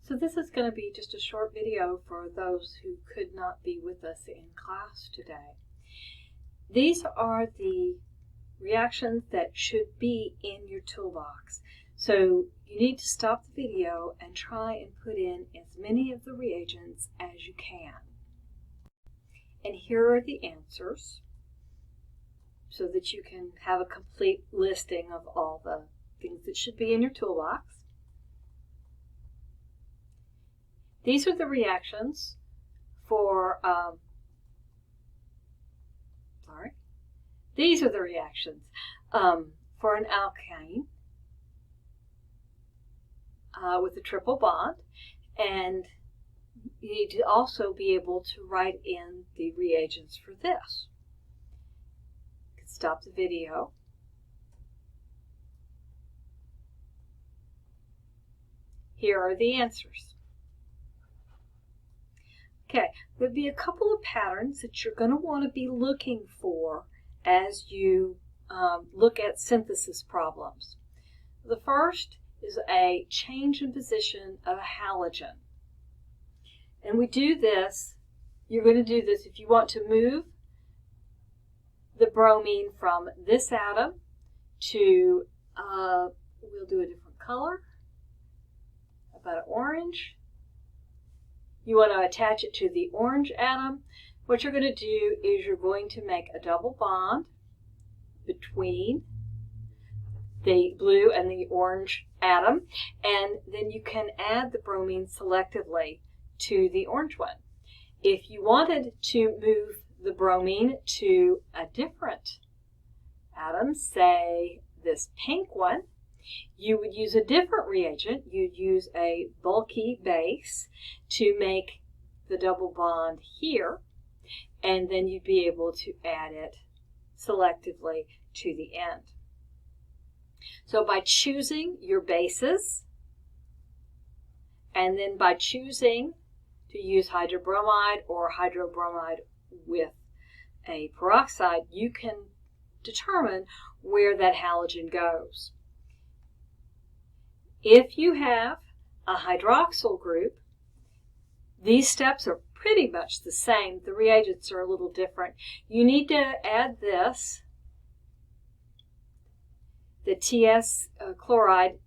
So this is going to be just a short video for those who could not be with us in class today. These are the reactions that should be in your toolbox. So you need to stop the video and try and put in as many of the reagents as you can. And here are the answers so that you can have a complete listing of all the things that should be in your toolbox. These are the reactions for, these are the reactions for an alkane with a triple bond, and you need to also be able to write in the reagents for this. You can stop the video. Here are the answers. Okay, there'll be a couple of patterns that you're going to want to be looking for as you look at synthesis problems. The first is a change in position of a halogen. And we do this, you're going to do this if you want to move the bromine from this atom to, we'll do a different color, about orange. You want to attach it to the orange atom. What you're going to do is you're going to make a double bond between the blue and the orange atom, and then you can add the bromine selectively to the orange one. If you wanted to move the bromine to a different atom, say this pink one, you would use a different reagent. You'd use a bulky base to make the double bond here, and then you'd be able to add it selectively to the end. So by choosing your bases, and then by choosing to use hydrobromide or hydrobromide with a peroxide, you can determine where that halogen goes. If you have a hydroxyl group, these steps are pretty much the same. The reagents are a little different. You need to add this, the TS chloride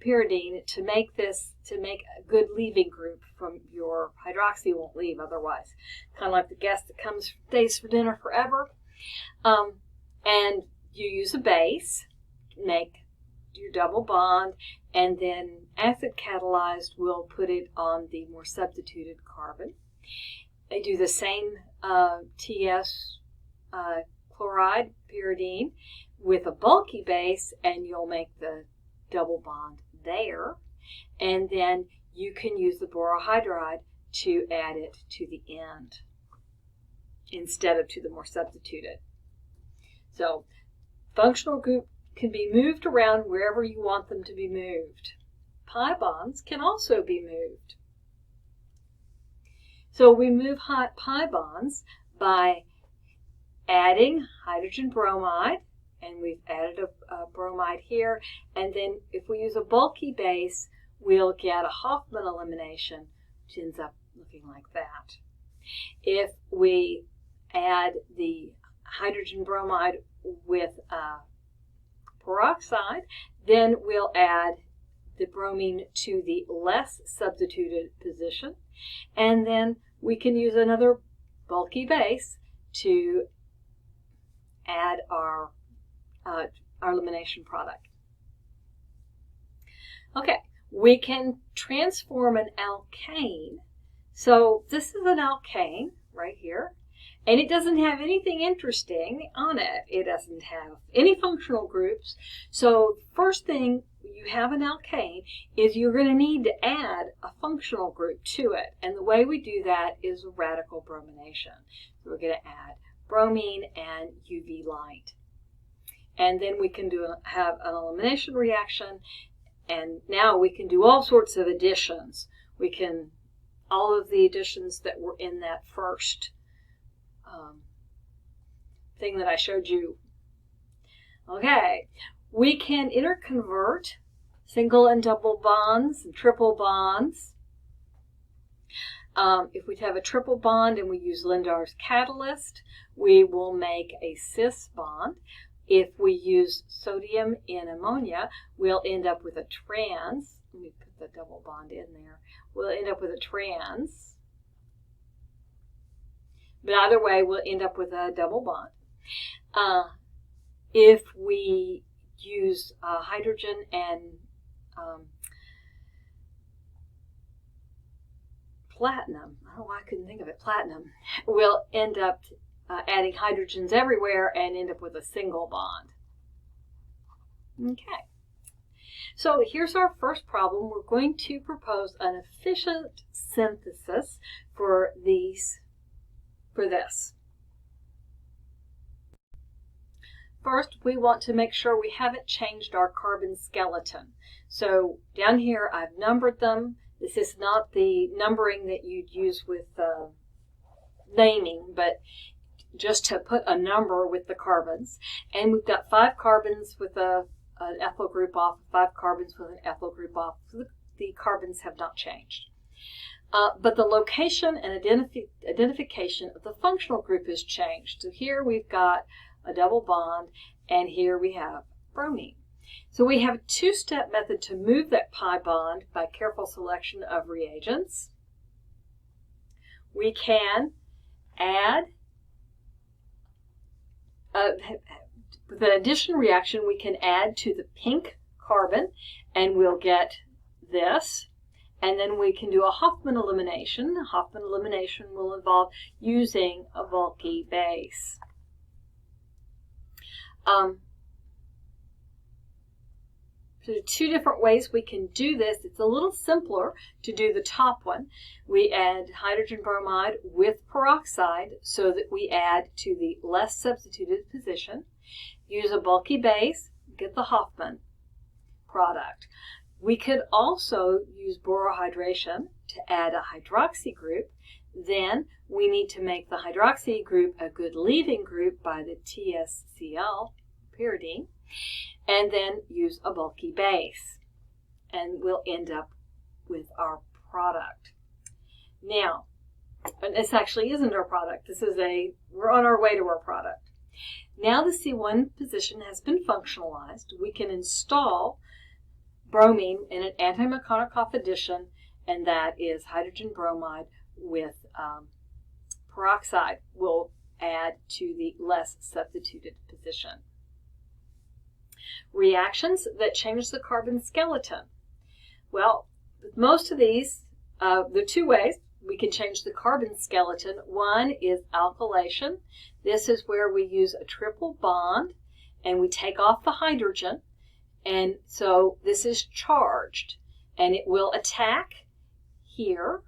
pyridine, to make a good leaving group from your hydroxy. Won't leave otherwise. Kind of like the guest that comes, stays for dinner forever. And you use a base, make your double bond, and then acid catalyzed will put it on the more substituted carbon. They do the same TS chloride pyridine with a bulky base, and you'll make the double bond there, and then you can use the borohydride to add it to the end instead of to the more substituted. So functional group can be moved around wherever you want them to be moved. Pi bonds can also be moved. So we move pi bonds by adding hydrogen bromide, and we've added a bromide here, and then if we use a bulky base, we'll get a Hofmann elimination, which ends up looking like that. If we add the hydrogen bromide with peroxide, then we'll add the bromine to the less substituted position, and then we can use another bulky base to add our elimination product. Okay, we can transform an alkane. So this is an alkane right here, and it doesn't have anything interesting on it. It doesn't have any functional groups. So first thing, you have an alkane, is you're going to need to add a functional group to it. And the way we do that is radical bromination. So we're going to add bromine and UV light. And then we can have an elimination reaction, and now we can do all sorts of additions. We can, all of the additions that were in that first thing that I showed you. Okay, we can interconvert single and double bonds and triple bonds If we have a triple bond and we use Lindar's catalyst, we will make a cis bond. If we use sodium in ammonia, we'll end up with a trans. Let me put the double bond in there. We'll end up with a trans. But either way, we'll end up with a double bond. If we use hydrogen and platinum, I don't know why I couldn't think of it, platinum, we'll end up adding hydrogens everywhere and end up with a single bond. Okay. So here's our first problem. We're going to propose an efficient synthesis for this. First, we want to make sure we haven't changed our carbon skeleton. So down here, I've numbered them. This is not the numbering that you'd use with naming, but just to put a number with the carbons. And we've got 5 carbons with an ethyl group off, 5 carbons with an ethyl group off. So the carbons have not changed. But the location and identification of the functional group has changed. So here we've got a double bond, and here we have bromine. So we have a 2-step method to move that pi bond by careful selection of reagents. We can add, with an addition reaction, we can add to the pink carbon, and we'll get this. And then we can do a Hofmann elimination. A Hofmann elimination will involve using a bulky base. So 2 different ways we can do this. It's a little simpler to do the top one. We add hydrogen bromide with peroxide so that we add to the less substituted position. Use a bulky base, get the Hofmann product. We could also use borohydration to add a hydroxy group. Then we need to make the hydroxy group a good leaving group by the TSCl, pyridine, and then use a bulky base. And we'll end up with our product. Now, and this actually isn't our product. We're on our way to our product. Now the C1 position has been functionalized. We can install bromine in an anti-Markovnikov addition, and that is hydrogen bromide with peroxide. We'll add to the less substituted position. Reactions that change the carbon skeleton. Well, with most of these, there are 2 ways we can change the carbon skeleton. One is alkylation. This is where we use a triple bond and we take off the hydrogen. And so this is charged, and it will attack here.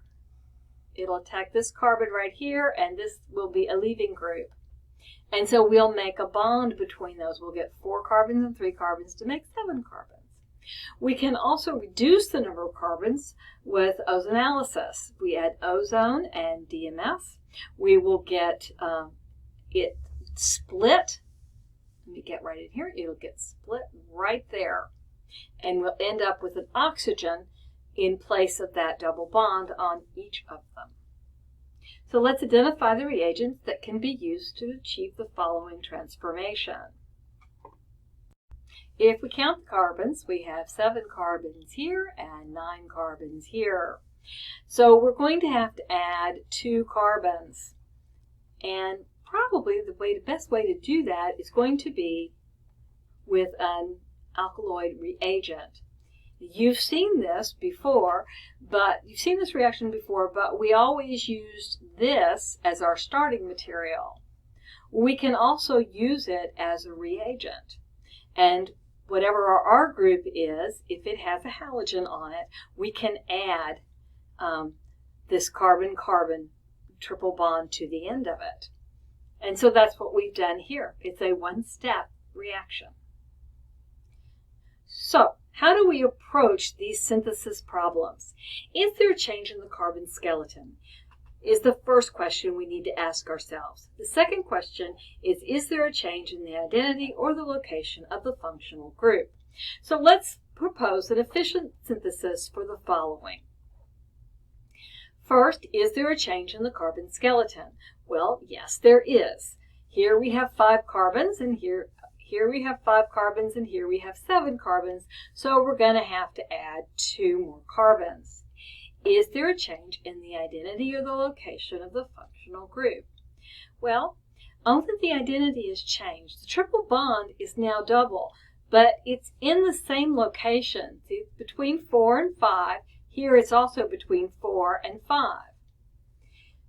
It'll attack this carbon right here, and this will be a leaving group. And so we'll make a bond between those. We'll get 4 carbons and 3 carbons to make 7 carbons. We can also reduce the number of carbons with ozonalysis. We add ozone and DMS. We will get it split. Let me get right in here. It'll get split right there. And we'll end up with an oxygen in place of that double bond on each of them. So let's identify the reagents that can be used to achieve the following transformation. If we count the carbons, we have 7 carbons here and 9 carbons here. So we're going to have to add 2 carbons. And probably the best way to do that is going to be with an alkaloid reagent. You've seen this before, but we always used this as our starting material. We can also use it as a reagent. And whatever our R group is, if it has a halogen on it, we can add this carbon-carbon triple bond to the end of it. And so that's what we've done here. It's a 1-step reaction. So, how do we approach these synthesis problems? Is there a change in the carbon skeleton? Is the first question we need to ask ourselves. The second question is there a change in the identity or the location of the functional group? So let's propose an efficient synthesis for the following. First, is there a change in the carbon skeleton? Well, yes, there is. Here we have 5 carbons, and here we have 5 carbons, and here we have 7 carbons, so we're going to have to add 2 more carbons. Is there a change in the identity or the location of the functional group? Well, only the identity has changed. The triple bond is now double, but it's in the same location. See, between 4 and 5. Here it's also between 4 and 5.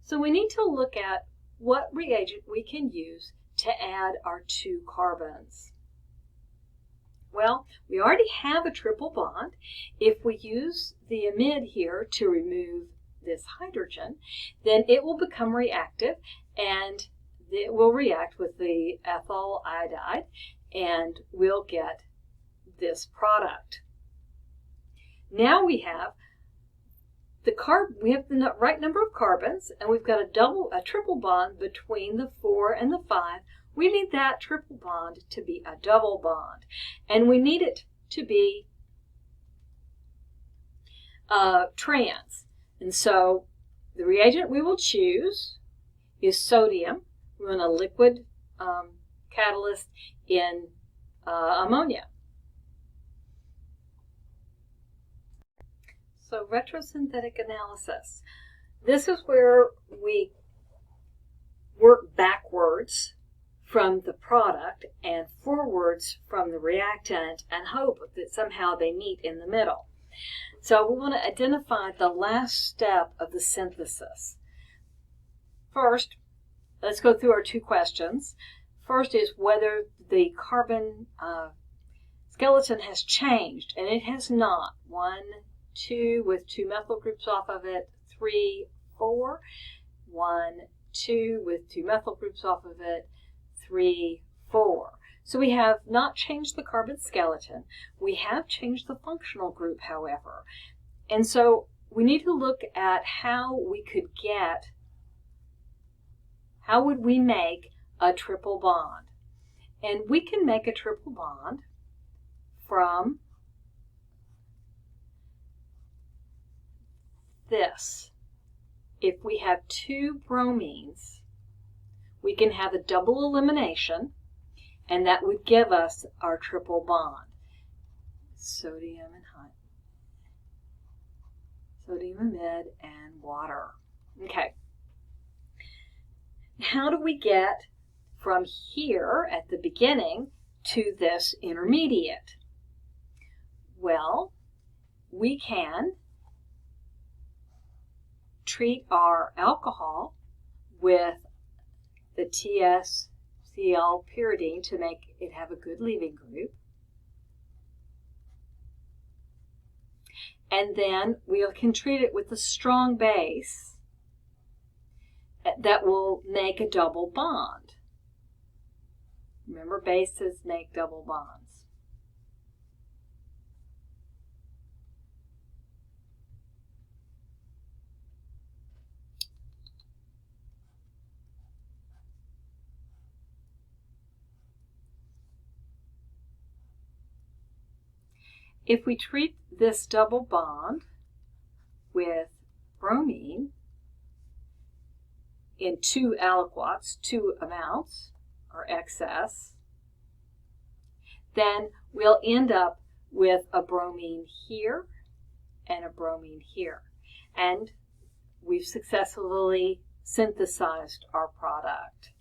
So we need to look at what reagent we can use to add our 2 carbons. Well, we already have a triple bond. If we use the amide here to remove this hydrogen, then it will become reactive and it will react with the ethyl iodide and we'll get this product. Now we have the right number of carbons, and we've got a triple bond between the 4 and the 5. We need that triple bond to be a double bond, and we need it to be trans. And so the reagent we will choose is sodium. We want a liquid catalyst in ammonia. So retrosynthetic analysis. This is where we work backwards from the product and forwards from the reactant and hope that somehow they meet in the middle. So we want to identify the last step of the synthesis. First, let's go through our 2 questions. First is whether the carbon skeleton has changed, and it has not. 1, 2 with 2 methyl groups off of it, 3, 4. 1, 2 with 2 methyl groups off of it, 3, 4. So we have not changed the carbon skeleton. We have changed the functional group, however. And so we need to look at how we make a triple bond. And we can make a triple bond from this. If we have 2 bromines, we can have a double elimination, and that would give us our triple bond. Sodium amide and water. Okay. How do we get from here at the beginning to this intermediate? Well, we can treat our alcohol with the TSCl pyridine to make it have a good leaving group. And then we can treat it with a strong base that will make a double bond. Remember, bases make double bonds. If we treat this double bond with bromine in 2 aliquots, 2 amounts, or excess, then we'll end up with a bromine here and a bromine here. And we've successfully synthesized our product.